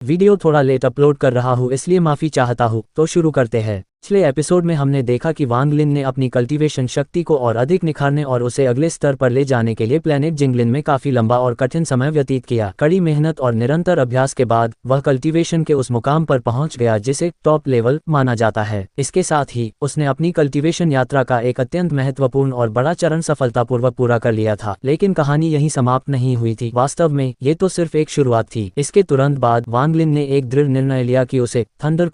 Video थोड़ा late upload कर रहा हूँ, इसलिए माफ़ी चाहता हूँ। तो शुरू करते हैं। पिछले एपिसोड में हमने देखा कि वांग लिन ने अपनी कल्टीवेशन शक्ति को और अधिक निखारने और उसे अगले स्तर पर ले जाने के लिए प्लेनेट जिंगलिन में काफी लंबा और कठिन समय व्यतीत किया। कड़ी मेहनत और निरंतर अभ्यास के बाद वह कल्टीवेशन के उस मुकाम पर पहुंच गया जिसे टॉप लेवल माना जाता है। इसके साथ ही उसने अपनी कल्टीवेशन यात्रा का एक अत्यंत महत्वपूर्ण और बड़ा चरण सफलतापूर्वक पूरा कर लिया था। लेकिन कहानी यहीं समाप्त नहीं हुई थी। वास्तव में ये तो सिर्फ एक शुरुआत थी। इसके तुरंत बाद वांग लिन ने एक दृढ़ निर्णय लिया कि उसे थंडर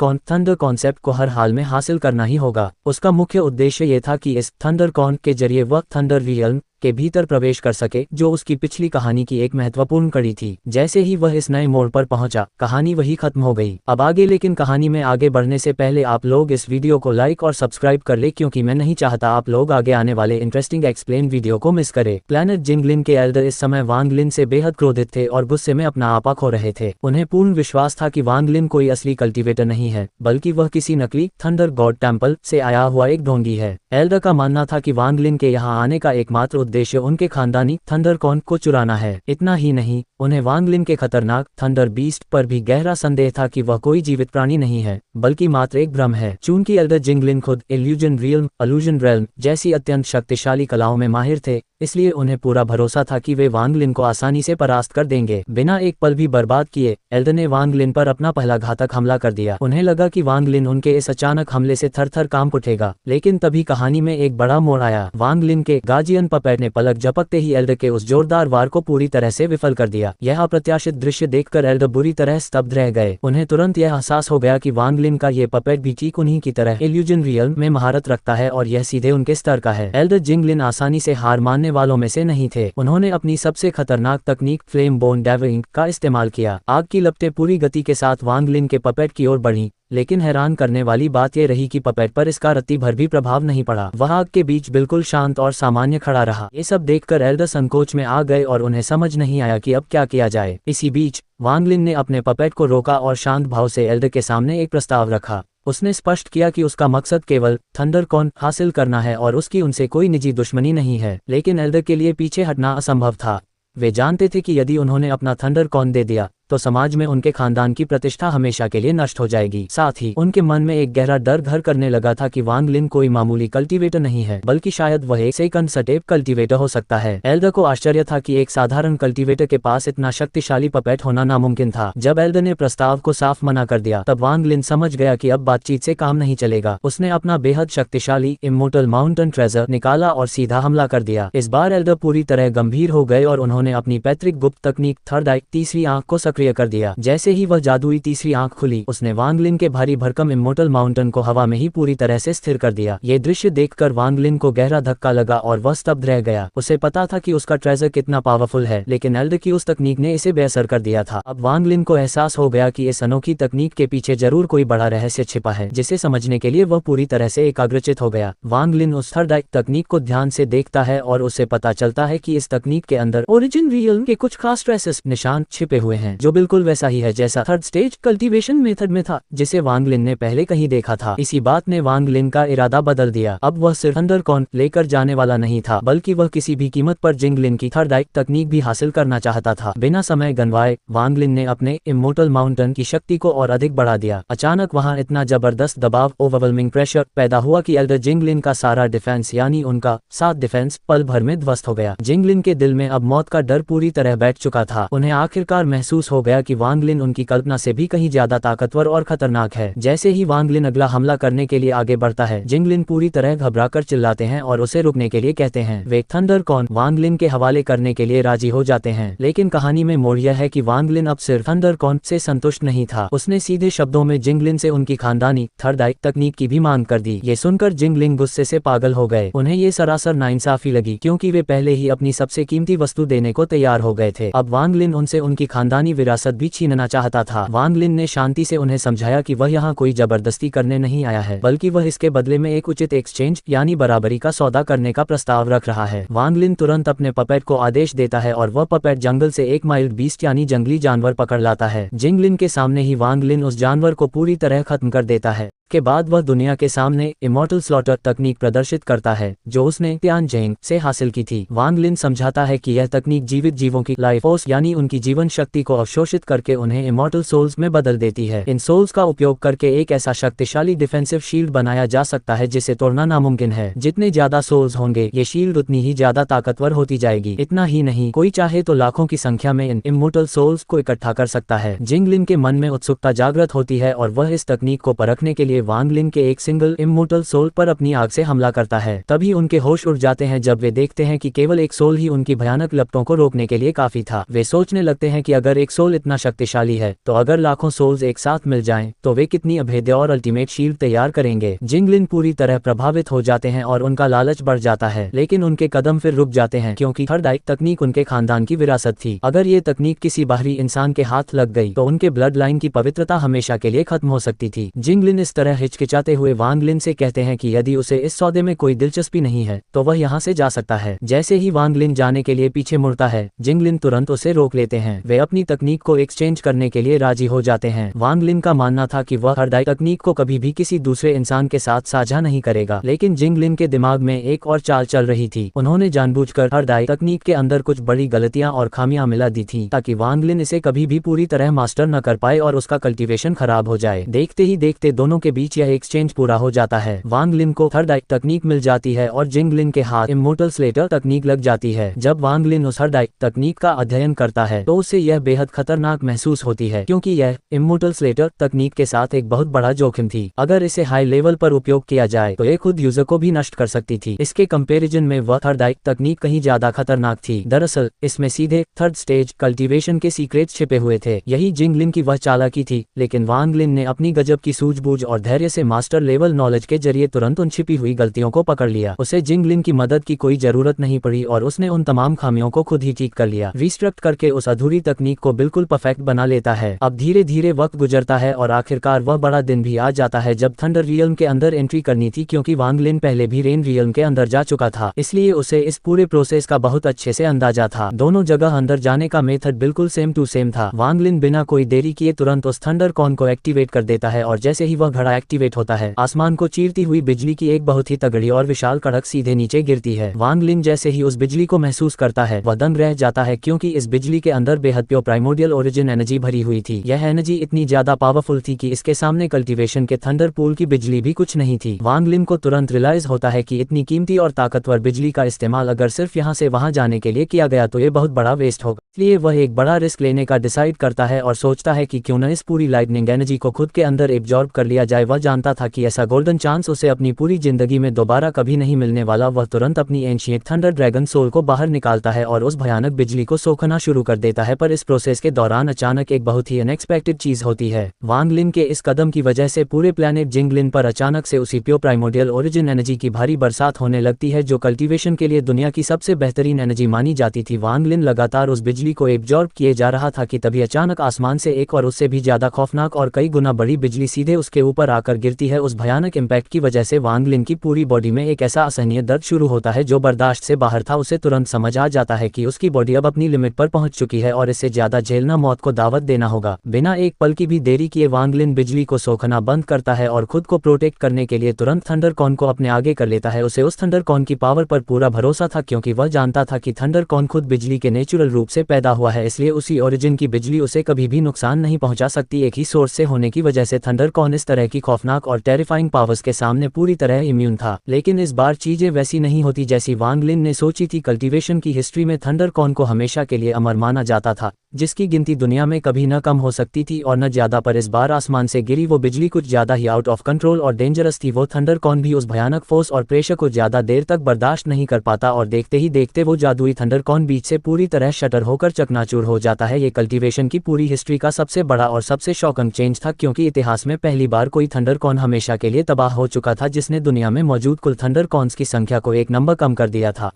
कॉन्सेप्ट को हर हाल में हासिल करना ही होगा। उसका मुख्य उद्देश्य ये था कि इस थंडर कॉन के जरिए वह थंडर रियल्म के भीतर प्रवेश कर सके, जो उसकी पिछली कहानी की एक महत्वपूर्ण कड़ी थी। जैसे ही वह इस नए मोड़ पर पहुंचा, कहानी वही खत्म हो गई। अब आगे, लेकिन कहानी में आगे बढ़ने से पहले आप लोग इस वीडियो को लाइक और सब्सक्राइब कर ले, क्योंकि मैं नहीं चाहता आप लोग आगे आने वाले इंटरेस्टिंग एक्सप्लेन वीडियो को मिस करें। प्लेनेट जिंगलिन के एल्डर इस समय वांग लिन से बेहद क्रोधित थे और गुस्से में अपना आपा खो रहे थे। उन्हें पूर्ण विश्वास था कि वांग लिन कोई असली कल्टीवेटर नहीं है, बल्कि वह किसी नकली थंडर गॉड टेम्पल से आया हुआ एक ढोंगी है। एल्डर का मानना था कि वांग लिन के यहाँ आने का एकमात्र उद्देश्य उनके खानदानी थंडर कॉन को चुराना है। इतना ही नहीं, उन्हें वांग लिन के खतरनाक थंडर बीस्ट पर भी गहरा संदेह था कि वह कोई जीवित प्राणी नहीं है, बल्कि मात्र एक भ्रम है। चूंकि एल्डर जिंगलिन खुद इल्यूजन रियल्म जैसी अत्यंत शक्तिशाली कलाओं में माहिर थे, इसलिए उन्हें पूरा भरोसा था कि वे वांग लिन को आसानी से परास्त कर देंगे। बिना एक पल भी बर्बाद किए एल्डर ने वांग लिन पर अपना पहला घातक हमला कर दिया। उन्हें लगा कि वांग लिन उनके इस अचानक हमले से थर-थर कांप उठेगा, लेकिन तभी कहानी में एक बड़ा मोड़ आया। वांग लिन के गार्जियन पपेट ने पलक झपकते ही एल्डर के उस जोरदार वार को पूरी तरह से विफल कर दिया। यह अप्रत्याशित दृश्य देखकर एल्डर बुरी तरह स्तब्ध रह गए। उन्हें तुरंत यह एहसास हो गया कि वांग लिन का ये पपेट भी ठीक उन्हीं की तरह इल्यूजन रियल्म में महारत रखता है और यह सीधे उनके स्तर का है। एल्डर जिंगलिन आसानी से हार मानने वालों में से नहीं थे। उन्होंने अपनी सबसे खतरनाक तकनीक फ्लेम बोन डेविंग का इस्तेमाल किया। आग की लपटें पूरी गति के साथ वांग लिन के पपेट की ओर बढ़ीं, लेकिन हैरान करने वाली बात यह रही कि पपेट पर इसका रत्ती भर भी प्रभाव नहीं पड़ा। वह आग के बीच बिल्कुल शांत और सामान्य खड़ा रहा। ये सब देखकर एल्डर संकोच में आ गए और उन्हें समझ नहीं आया कि अब क्या किया जाए। इसी बीच वांग लिन ने अपने पपेट को रोका और शांत भाव से एल्डर के सामने एक प्रस्ताव रखा। उसने स्पष्ट किया कि उसका मकसद केवल थंडर कॉन हासिल करना है और उसकी उनसे कोई निजी दुश्मनी नहीं है। लेकिन एल्डर के लिए पीछे हटना असंभव था। वे जानते थे कि यदि उन्होंने अपना थंडर कॉन दे दिया तो समाज में उनके खानदान की प्रतिष्ठा हमेशा के लिए नष्ट हो जाएगी। साथ ही उनके मन में एक गहरा डर घर करने लगा था कि वांग लिन कोई मामूली कल्टीवेटर नहीं है, बल्कि शायद वह एक सेकंड सटेप कल्टीवेटर हो सकता है। एल्डर को आश्चर्य था कि एक साधारण कल्टीवेटर के पास इतना शक्तिशाली पपेट होना नामुमकिन था। जब एल्डर ने प्रस्ताव को साफ मना कर दिया, तब वांग लिन समझ गया कि अब बातचीत से काम नहीं चलेगा। उसने अपना बेहद शक्तिशाली इमोर्टल माउंटेन ट्रेजर निकाला और सीधा हमला कर दिया। इस बार एल्डर पूरी तरह गंभीर हो गए और उन्होंने अपनी पैतृक गुप्त तकनीक थर्ड आई तीसरी आंख को सक्रिय कर दिया। जैसे ही वह जादुई तीसरी आंख खुली, उसने वांग लिन के भारी भरकम इमोर्टल माउंटेन को हवा में ही पूरी तरह से स्थिर कर दिया। ये दृश्य देखकर वांग लिन को गहरा धक्का लगा और वह स्तब्ध रह गया। उसे पता था कि उसका ट्रेजर कितना पावरफुल है, लेकिन एल्डर की उस तकनीक ने इसे बेअसर कर दिया था। अब वांग लिन को एहसास हो गया कि इस अनोखी तकनीक के पीछे जरूर कोई बड़ा रहस्य छिपा है, जिसे समझने के लिए वह पूरी तरह से एकाग्रचित हो गया। वांग लिन उस थर्ड आई तकनीक को ध्यान से देखता है और उसे पता चलता है कि इस तकनीक के अंदर ओरिजिन रियल्म के कुछ खास ट्रेसेस निशान छिपे हुए हैं, जो बिल्कुल वैसा ही है जैसा थर्ड स्टेज कल्टीवेशन मेथड में था, जिसे वांग लिन ने पहले कहीं देखा था। इसी बात ने वांग लिन का इरादा बदल दिया। अब वह सिर्फ थंडर कॉन लेकर जाने वाला नहीं था, बल्कि वह किसी भी कीमत पर जिंगलिन की थर्ड आई तकनीक भी हासिल करना चाहता था। बिना समय गंवाए वांग लिन ने अपने इमोर्टल माउंटेन की शक्ति को और अधिक बढ़ा दिया। अचानक वहां इतना जबरदस्त दबाव, ओवरवेलमिंग प्रेशर पैदा हुआ कि एल्डर जिंगलिन का सारा डिफेंस, यानी उनका 7 डिफेंस, पल भर में ध्वस्त हो गया। जिंगलिन के दिल में अब मौत का डर पूरी तरह बैठ चुका था। उन्हें आखिरकार महसूस हो गया कि वांग लिन उनकी कल्पना से भी कहीं ज्यादा ताकतवर और खतरनाक है। जैसे ही वांग लिन अगला हमला करने के लिए आगे बढ़ता है, जिंगलिन पूरी तरह घबराकर चिल्लाते हैं और उसे रुकने के लिए कहते हैं। वे थंडर कॉन वांग लिन के हवाले करने के लिए राजी हो जाते हैं। लेकिन कहानी में मोड़ यह है कि वांग लिन अब सिर्फ थंडर कॉन से संतुष्ट नहीं था। उसने सीधे शब्दों में जिंगलिन से उनकी खानदानी थर्ड आई तकनीक की भी मांग कर दी। ये सुनकर जिंगलिन गुस्से से पागल हो गए। उन्हें ये सरासर नाइंसाफी लगी, क्योंकि वे पहले ही अपनी सबसे कीमती वस्तु देने को तैयार हो गए थे। अब वांग लिन उनसे उनकी खानदानी विरासत भी छीनना चाहता था। वांग लिन ने शांति से उन्हें समझाया कि वह यहाँ कोई जबरदस्ती करने नहीं आया है, बल्कि वह इसके बदले में एक उचित एक्सचेंज यानी बराबरी का सौदा करने का प्रस्ताव रख रहा है। वांग लिन तुरंत अपने पपेट को आदेश देता है और वह पपेट जंगल से एक माइल्ड बीस्ट यानी जंगली जानवर पकड़ लाता है। जिंगलिन के सामने ही वांग लिन उस जानवर को पूरी तरह खत्म कर देता है। के बाद वह दुनिया के सामने इमॉर्टल स्लॉटर तकनीक प्रदर्शित करता है जो उसने तियानजिंग से हासिल की थी। वांग लिन समझाता है कि यह तकनीक जीवित जीवों की लाइफ फोर्स यानी उनकी जीवन शक्ति को अवशोषित करके उन्हें इमॉर्टल सोल्स में बदल देती है। इन सोल्स का उपयोग करके एक ऐसा शक्तिशाली डिफेंसिव शील्ड बनाया जा सकता है जिसे तोड़ना नामुमकिन है। जितने ज्यादा सोल्स होंगे ये शील्ड उतनी ही ज्यादा ताकतवर होती जाएगी। इतना ही नहीं, कोई चाहे तो लाखों की संख्या में इन इमॉर्टल सोल्स को इकट्ठा कर सकता है। जिंग लिन के मन में उत्सुकता जागृत होती है और वह इस तकनीक को परखने के लिए वांग लिन के एक सिंगल इमॉर्टल सोल पर अपनी आग से हमला करता है। तभी उनके होश उड़ जाते हैं जब वे देखते हैं कि केवल एक सोल ही उनकी भयानक लपटों को रोकने के लिए काफी था। वे सोचने लगते हैं कि अगर एक सोल इतना शक्तिशाली है तो अगर लाखों सोल्स एक साथ मिल जाएं तो वे कितनी अभेद्य और अल्टीमेट शील्ड तैयार करेंगे। जिंग लिन पूरी तरह प्रभावित हो जाते हैं और उनका लालच बढ़ जाता है, लेकिन उनके कदम फिर रुक जाते हैं क्योंकि थर्ड आई तकनीक उनके खानदान की विरासत थी। अगर ये तकनीक किसी बाहरी इंसान के हाथ लग गई तो उनके ब्लड लाइन की पवित्रता हमेशा के लिए खत्म हो सकती थी। जिंग लिन इस तरह हिचकिचाते हुए वांग लिन से कहते हैं कि यदि उसे इस सौदे में कोई दिलचस्पी नहीं है तो वह यहाँ से जा सकता है। जैसे ही वांग लिन जाने के लिए पीछे मुड़ता है, जिंग लिन तुरंत उसे रोक लेते हैं। वे अपनी तकनीक को एक्सचेंज करने के लिए राजी हो जाते हैं। वांग लिन का मानना था कि वह थर्ड आई तकनीक को कभी भी किसी दूसरे इंसान के साथ साझा नहीं करेगा, लेकिन जिंग लिन के दिमाग में एक और चाल चल रही थी। उन्होंने जानबूझकर थर्ड आई तकनीक के अंदर कुछ बड़ी गलतियां और खामियां मिला दी थी ताकि वांग लिन इसे कभी भी पूरी तरह मास्टर न कर पाए और उसका कल्टीवेशन खराब हो जाए। देखते ही देखते दोनों के बीच यह एक्सचेंज पूरा हो जाता है। वांग लिन को थर्ड आई तकनीक मिल जाती है और जिंग लिन के हाथ इमॉर्टल स्लेटर तकनीक लग जाती है। जब वांग लिन उस थर्ड आई तकनीक का अध्ययन करता है तो उसे यह बेहद खतरनाक महसूस होती है क्योंकि यह इमॉर्टल स्लेटर तकनीक के साथ एक बहुत बड़ा जोखिम थी। अगर इसे हाई लेवल पर उपयोग किया जाए तो ये खुद यूजर को भी नष्ट कर सकती थी। इसके कंपैरिजन में वह थर्ड आई तकनीक कहीं ज्यादा खतरनाक थी। दरअसल इसमें सीधे थर्ड स्टेज कल्टीवेशन के सीक्रेट्स छिपे हुए थे। यही जिंग लिन की वह चालाकी थी, लेकिन वांग लिन ने अपनी गजब की सूझबूझ और धैर्य से मास्टर लेवल नॉलेज के जरिए तुरंत उन छिपी हुई गलतियों को पकड़ लिया। उसे जिंग लिन की मदद की कोई जरूरत नहीं पड़ी और उसने उन तमाम खामियों को खुद ही ठीक कर लिया। रिस्ट्रक्ट करके उस अधूरी तकनीक को बिल्कुल परफेक्ट बना लेता है। अब धीरे धीरे वक्त गुजरता है और आखिरकार वह बड़ा दिन भी आ जाता है जब थंडर रियल्म के अंदर एंट्री करनी थी, क्योंकि वांग लिन पहले भी रेन रियल्म के अंदर जा चुका था, इसलिए उसे इस पूरे प्रोसेस का बहुत अच्छे से अंदाजा था। दोनों जगह अंदर जाने का मेथड बिल्कुल सेम टू सेम था। वांग लिन बिना कोई देरी किए तुरंत उस थंडर कॉन को एक्टिवेट कर देता है और जैसे ही वह घड़ा एक्टिवेट होता है, आसमान को चीरती हुई बिजली की एक बहुत ही तगड़ी और विशाल कड़क सीधे नीचे गिरती है। वांग लिन जैसे ही उस बिजली को महसूस करता है वह दंग रह जाता है क्योंकि इस बिजली के अंदर बेहद प्योर प्राइमोर्डियल ओरिजिन एनर्जी भरी हुई थी। यह एनर्जी इतनी ज्यादा पावरफुल थी कि इसके सामने कल्टीवेशन के थंडर पूल की बिजली भी कुछ नहीं थी। वांग लिन को तुरंत रियलाइज होता है कि इतनी कीमती और ताकतवर बिजली का इस्तेमाल अगर सिर्फ यहाँ से वहाँ जाने के लिए किया गया तो ये बहुत बड़ा वेस्ट होगा। इसलिए वह एक बड़ा रिस्क लेने का डिसाइड करता है और सोचता है कि क्यों न इस पूरी लाइटनिंग एनर्जी को खुद के अंदर एब्जॉर्ब कर लिया जाए। वह जानता था कि ऐसा गोल्डन चांस उसे अपनी पूरी जिंदगी में दोबारा कभी नहीं मिलने वाला। वह तुरंत अपनी एंशिएंट थंडर ड्रैगन सोल को बाहर निकालता है और उस भयानक बिजली को सोखना शुरू कर देता है। पर इस प्रोसेस के दौरान अचानक एक बहुत ही अनएक्सपेक्टेड चीज होती है। वांग लिन के इस कदम की वजह से पूरे प्लेनेट जिंग लिन पर अचानक से उसी प्योर प्राइमोर्डियल ओरिजिन एनर्जी की भारी बरसात होने लगती है जो कल्टीवेशन के लिए दुनिया की सबसे बेहतरीन एनर्जी मानी जाती थी। वांग लिन लगातार उस बिजली को एब्जॉर्ब किए जा रहा था कि तभी अचानक आसमान से एक और उससे भी ज्यादा खौफनाक और कई गुना बड़ी बिजली सीधे उसके ऊपर आकर गिरती है। उस भयानक इम्पैक्ट की वजह से वांग लिन की पूरी बॉडी में एक ऐसा असहनीय दर्द शुरू होता है जो बर्दाश्त से बाहर था। उसे तुरंत समझ आ जाता है कि उसकी बॉडी अब अपनी लिमिट पर पहुंच चुकी है और इससे ज्यादा झेलना मौत को दावत देना होगा। बिना एक पल की भी देरी किए वांग लिन बिजली को सोखना बंद करता है और खुद को प्रोटेक्ट करने के लिए तुरंत थंडर कॉन को अपने आगे कर लेता है। उसे उस थंडर कॉन की पावर पर पूरा भरोसा था क्योंकि वह जानता था कि थंडर कॉन खुद बिजली के नेचुरल रूप से पैदा हुआ है, इसलिए उसी ओरिजिन की बिजली उसे कभी भी नुकसान नहीं पहुंचा सकती। एक ही सोर्स से होने की वजह से थंडर कॉन इस तरह की खौफनाक और टेरिफाइंग पावर्स के सामने पूरी तरह इम्यून था। लेकिन इस बार चीजें वैसी नहीं होती जैसी वांग लिन ने सोची थी। कल्टीवेशन की हिस्ट्री में थंडर कॉन को हमेशा के लिए अमर माना जाता था, जिसकी गिनती दुनिया में कभी न कम हो सकती थी और न ज्यादा। पर इस बार आसमान से गिरी वो बिजली कुछ ज्यादा ही आउट ऑफ कंट्रोल और डेंजरस थी। वो थंडर कॉन भी उस भयानक फोर्स और प्रेशर को ज्यादा देर तक बर्दाश्त नहीं कर पाता और देखते ही देखते वो जादुई थंडर कॉन बीच से पूरी तरह शटर होकर चकनाचूर हो जाता है। ये कल्टीवेशन की पूरी हिस्ट्री का सबसे बड़ा और सबसे शॉकिंग चेंज था क्योंकि इतिहास में पहली बार कोई थंडर कॉन हमेशा के लिए तबाह हो चुका था जिसने दुनिया में मौजूद कुल थंडर कॉन्स की संख्या को एक नंबर कम कर दिया था।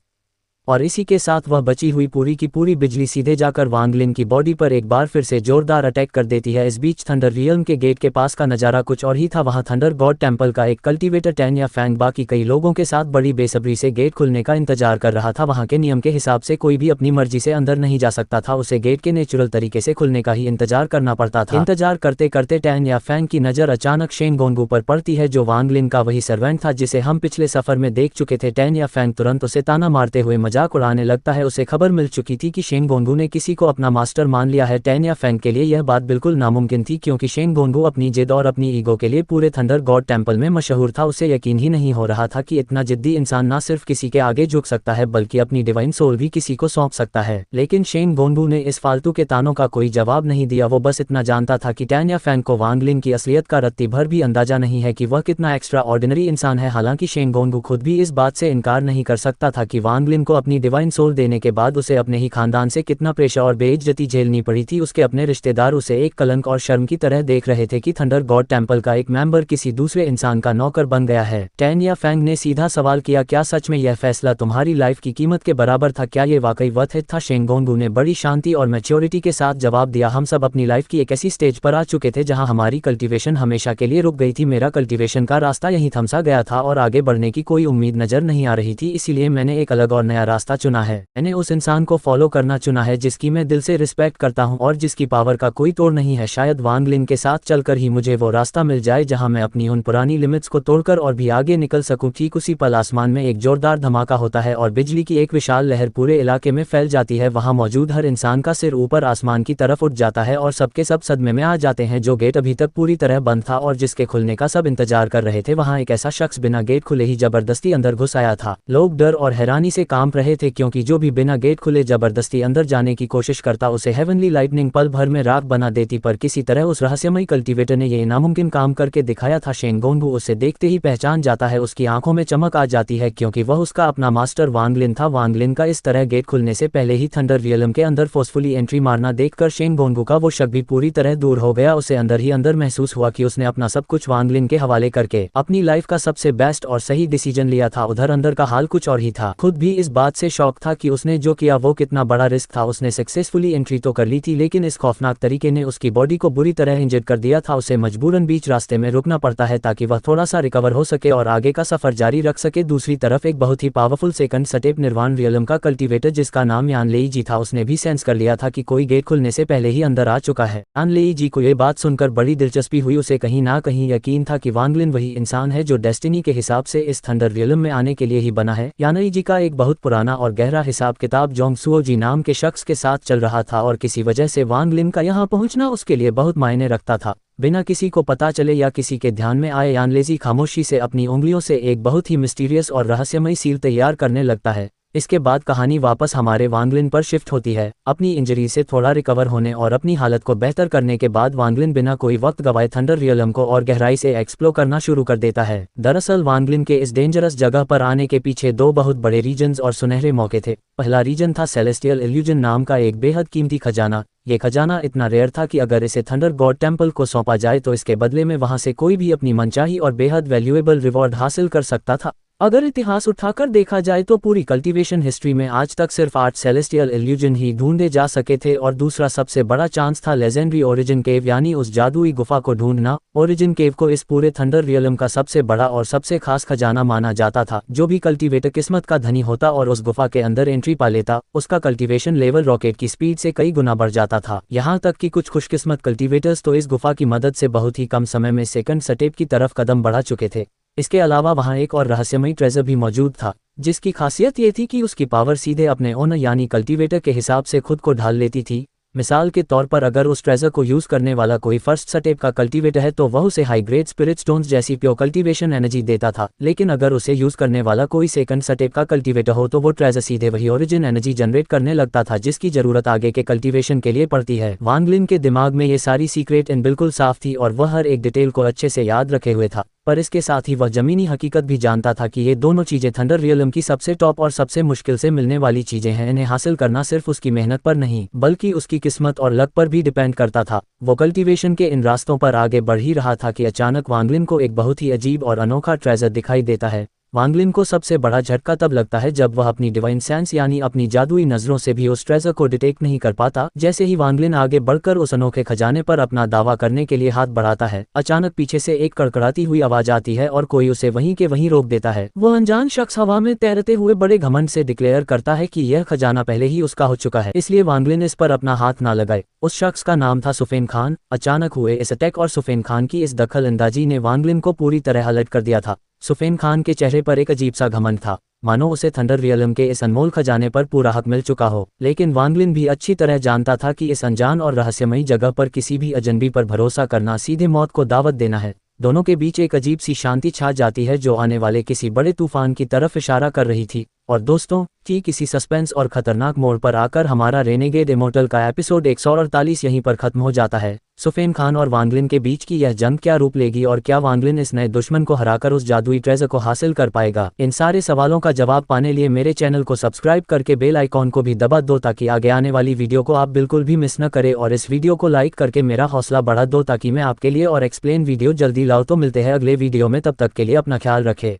और इसी के साथ वह बची हुई पूरी की पूरी बिजली सीधे जाकर वांगलिन की बॉडी पर एक बार फिर से जोरदार अटैक कर देती है। इस बीच थंडर रियल्म के गेट के पास का नज़ारा कुछ और ही था। वहां थंडर गॉड टेम्पल का एक कल्टीवेटर टैन या फैंग बाकी कई लोगों के साथ बड़ी बेसब्री से गेट खुलने का इंतजार कर रहा था। वहां के नियम के हिसाब से कोई भी अपनी मर्जी से अंदर नहीं जा सकता था, उसे गेट के नेचुरल तरीके से खुलने का ही इंतजार करना पड़ता था। इंतजार करते करते टैन या फैंग की नज़र अचानक शेन गोंगू पर पड़ती है, जो वांगलिन का वही सर्वेंट था जिसे हम पिछले सफर में देख चुके थे। टैन या फैंग तुरंत उसे ताना मारते हुए मजाक उड़ाने लगता है। उसे खबर मिल चुकी थी कि शेन गोंगू ने किसी को अपना मास्टर मान लिया है। टैन या फैंग के लिए यह बात बिल्कुल नामुमकिन थी, क्योंकि शेन गोंगू अपनी जिद और अपनी ईगो के लिए पूरे थंडर गॉड टेम्पल में मशहूर था। उसे यकीन ही नहीं हो रहा था कि इतना जिद्दी इंसान न सिर्फ किसी के आगे झुक सकता है बल्कि अपनी डिवाइन सोल भी किसी को सौंप सकता है। लेकिन शेन गोंगू ने इस फालतू के तानों का कोई जवाब नहीं दिया। वो बस इतना जानता था कि टैन या फैंग को वांगलिन की असलियत का रत्ती भर भी अंदाजा नहीं है कि वह कितना एक्स्ट्रा ऑर्डिनरी इंसान है। हालांकि शेन गोंगू खुद भी इस बात से इनकार नहीं कर सकता था कि वांगलिन को अपनी डिवाइन सोल देने के बाद उसे अपने ही खानदान से कितना प्रेशर और बेइज्जती झेलनी पड़ी थी। उसके अपने रिश्तेदार उसे एक कलंक और शर्म की तरह देख रहे थे कि थंडर गॉड टेम्पल का एक मेंबर किसी दूसरे इंसान का नौकर बन गया है। टैन या फैंग ने सीधा सवाल किया, क्या सच में यह फैसला तुम्हारी लाइफ की कीमत के बराबर था? क्या ये वाकई वर्थ इट था? शेन गोंगू ने बड़ी शांति और मैच्योरिटी के साथ जवाब दिया, हम सब अपनी लाइफ की एक ऐसी स्टेज पर आ चुके थे जहां हमारी कल्टीवेशन हमेशा के लिए रुक गई थी। मेरा कल्टीवेशन का रास्ता यहीं थमसा गया था और आगे बढ़ने की कोई उम्मीद नजर नहीं आ रही थी, इसीलिए मैंने एक अलग और नया रास्ता चुना है। मैंने उस इंसान को फॉलो करना चुना है जिसकी मैं दिल से रिस्पेक्ट करता हूं और जिसकी पावर का कोई तोड़ नहीं है। शायद वांगलिन के साथ चलकर ही मुझे वो रास्ता मिल जाए जहां मैं अपनी उन पुरानी लिमिट्स को तोड़कर और भी आगे निकल सकूं। ठीक उसी पल आसमान में एक जोरदार धमाका होता है और बिजली की एक विशाल लहर पूरे इलाके में फैल जाती है। वहां मौजूद हर इंसान का सिर ऊपर आसमान की तरफ उठ जाता है और सबके सब सदमे में आ जाते हैं। जो गेट अभी तक पूरी तरह बंद था और जिसके खुलने का सब इंतजार कर रहे थे, वहां एक ऐसा शख्स बिना गेट खुले ही जबरदस्ती अंदर घुस आया था। लोग डर और हैरानी से कांप रहे थे, क्योंकि जो भी बिना गेट खुले जबरदस्ती अंदर जाने की कोशिश करता उसे हेवनली लाइटनिंग पल भर में राख बना देती। पर किसी तरह उस रहस्यमयी कल्टीवेटर ने यह नामुमकिन काम करके दिखाया था। शेन गोंगू उसे देखते ही पहचान जाता है, उसकी आंखों में चमक आ जाती है क्योंकि वह उसका अपना मास्टर वांगलिन था। वांगलिन का इस तरह गेट खुलने से पहले ही थंडर रियलम के अंदर फोर्सफुली एंट्री मारना देखकर शेन गोंगू का वो शक भी पूरी तरह दूर हो गया। उसे अंदर ही अंदर महसूस हुआ कि उसने अपना सब कुछ वांगलिन के हवाले करके अपनी लाइफ का सबसे बेस्ट और सही डिसीजन लिया था। उधर अंदर का हाल कुछ और ही था। खुद भी इस बात से शौक था कि उसने जो किया वो कितना बड़ा रिस्क था। उसने सक्सेसफुली एंट्री तो कर ली थी, लेकिन इस खौफनाक तरीके ने उसकी बॉडी को बुरी तरह इंजर्ड कर दिया था। उसे मजबूरन बीच रास्ते में रुकना पड़ता है ताकि वह थोड़ा सा रिकवर हो सके और आगे का सफर जारी रख सके। दूसरी तरफ एक बहुत ही पावरफुल सेकंड स्टेप निर्वाण रियलम का कल्टीवेटर जिसका नाम यान लेई जी था, उसने भी सेंस कर लिया था कि कोई गेट खुलने से पहले ही अंदर आ चुका है। यान लेई जी को ये बात सुनकर बड़ी दिलचस्पी हुई। उसे कहीं ना कहीं यकीन था कि वांगलिन वही इंसान है जो डेस्टिनी के हिसाब से इस थंडर रियलम में आने के लिए ही बना है। यान लेई जी का एक बहुत पुराना और गहरा हिसाब किताब जोंग सुओ जी नाम के शख्स के साथ चल रहा था और किसी वजह से वांगलिन का यहाँ पहुंचना उसके लिए बहुत मायने रखता था। बिना किसी को पता चले या किसी के ध्यान में आए, यानलेजी खामोशी से अपनी उंगलियों से एक बहुत ही मिस्टीरियस और रहस्यमयी सील तैयार करने लगता है। इसके बाद कहानी वापस हमारे वांगलिन पर शिफ्ट होती है। अपनी इंजरी से थोड़ा रिकवर होने और अपनी हालत को बेहतर करने के बाद वांगलिन बिना कोई वक्त गवाए थंडर रियलम को और गहराई से एक्सप्लोर करना शुरू कर देता है। दरअसल वांगलिन के इस डेंजरस जगह पर आने के पीछे दो बहुत बड़े रीजन्स और सुनहरे मौके थे। पहला रीजन था सेलेस्टियल इल्यूजन नाम का एक बेहद कीमती खजाना। ये खजाना इतना रेयर था कि अगर इसे थंडर गॉड टेम्पल को सौंपा जाए तो इसके बदले में वहां से कोई भी अपनी मनचाही और बेहद वैल्यूएबल रिवॉर्ड हासिल कर सकता था। अगर इतिहास उठाकर देखा जाए तो पूरी कल्टीवेशन हिस्ट्री में आज तक सिर्फ 8 सेलेस्टियल इल्यूजन ही ढूंढे जा सके थे और दूसरा सबसे बड़ा चांस था लेजेंडरी ओरिजिन केव, यानी उस जादुई गुफा को ढूंढना। ओरिजिन केव को इस पूरे थंडर रियलम का सबसे बड़ा और सबसे खास खजाना माना जाता था। जो भी कल्टीवेटर किस्मत का धनी होता और उस गुफा के अंदर एंट्री पा लेता, उसका कल्टीवेशन लेवल रॉकेट की स्पीड से कई गुना बढ़ जाता था। यहाँ तक कि कुछ खुशकिस्मत कल्टीवेटर्स तो इस गुफा की मदद से बहुत ही कम समय में सेकंड स्टेप की तरफ कदम बढ़ा चुके थे। इसके अलावा वहाँ एक और रहस्यमयी ट्रेजर भी मौजूद था, जिसकी खासियत ये थी कि उसकी पावर सीधे अपने ओनर यानी कल्टीवेटर के हिसाब से खुद को ढाल लेती थी। मिसाल के तौर पर अगर उस ट्रेजर को यूज करने वाला कोई फर्स्ट स्टेप का कल्टीवेटर है तो वह उसे हाई ग्रेड स्पिरिट स्टोन्स जैसी प्योर कल्टीवेशन एनर्जी देता था, लेकिन अगर उसे यूज करने वाला कोई सेकंड स्टेप का कल्टीवेटर हो तो वो ट्रेजर सीधे वही ओरिजिन एनर्जी जनरेट करने लगता था जिसकी जरूरत आगे के कल्टीवेशन के लिए पड़ती है। वांगलिन के दिमाग में ये सारी सीक्रेट इन बिल्कुल साफ थी और वह हर एक डिटेल को अच्छे से याद रखे हुए था, पर इसके साथ ही वह जमीनी हकीकत भी जानता था कि ये दोनों चीजें थंडर रियलम की सबसे टॉप और सबसे मुश्किल से मिलने वाली चीजें हैं। इन्हें हासिल करना सिर्फ उसकी मेहनत पर नहीं बल्कि उसकी किस्मत और लक पर भी डिपेंड करता था। वो कल्टीवेशन के इन रास्तों पर आगे बढ़ ही रहा था कि अचानक वांगलिन को एक बहुत ही अजीब और अनोखा ट्रेजर दिखाई देता है। वांगलिन को सबसे बड़ा झटका तब लगता है जब वह अपनी डिवाइन सेंस यानी अपनी जादुई नजरों से भी उस ट्रेजर को डिटेक्ट नहीं कर पाता। जैसे ही वांगलिन आगे बढ़कर उस अनोखे खजाने पर अपना दावा करने के लिए हाथ बढ़ाता है, अचानक पीछे से एक कड़कड़ाती हुई आवाज आती है और कोई उसे वहीं के वहीं रोक देता है। वह अनजान शख्स हवा में तैरते हुए बड़े घमंड से डिक्लेयर करता है कि यह खजाना पहले ही उसका हो चुका है, इसलिए वांगलिन इस पर अपना हाथ ना लगाए। उस शख्स का नाम था सुफेन खान। अचानक हुए इस अटैक और सुफेन खान की इस दखल अंदाजी ने वांगलिन को पूरी तरह अलर्ट कर दिया था। सुफेन खान के चेहरे पर एक अजीब सा घमंड था, मानो उसे थंडर रियलम के इस अनमोल खजाने पर पूरा हक मिल चुका हो। लेकिन वांगलिन भी अच्छी तरह जानता था कि इस अनजान और रहस्यमयी जगह पर किसी भी अजनबी पर भरोसा करना सीधे मौत को दावत देना है। दोनों के बीच एक अजीब सी शांति छा जाती है जो आने वाले किसी बड़े तूफान की तरफ इशारा कर रही थी। और दोस्तों, कि किसी सस्पेंस और खतरनाक मोड़ पर आकर हमारा रेनेगेड इमोर्टल का एपिसोड 148 यहीं पर खत्म हो जाता है। सुफेन खान और वांगलिन के बीच की यह जंग क्या रूप लेगी और क्या वांगलिन इस नए दुश्मन को हराकर उस जादुई ट्रेजर को हासिल कर पाएगा? इन सारे सवालों का जवाब पाने लिए मेरे चैनल को सब्सक्राइब करके बेल आइकॉन को भी दबा दो ताकि आगे आने वाली वीडियो को आप बिल्कुल भी मिस न करें, और इस वीडियो को लाइक करके मेरा हौसला बढ़ा दो ताकि मैं आपके लिए और एक्सप्लेन वीडियो जल्दी लाऊं। तो मिलते हैं अगले वीडियो में, तब तक के लिए अपना ख्याल रखें।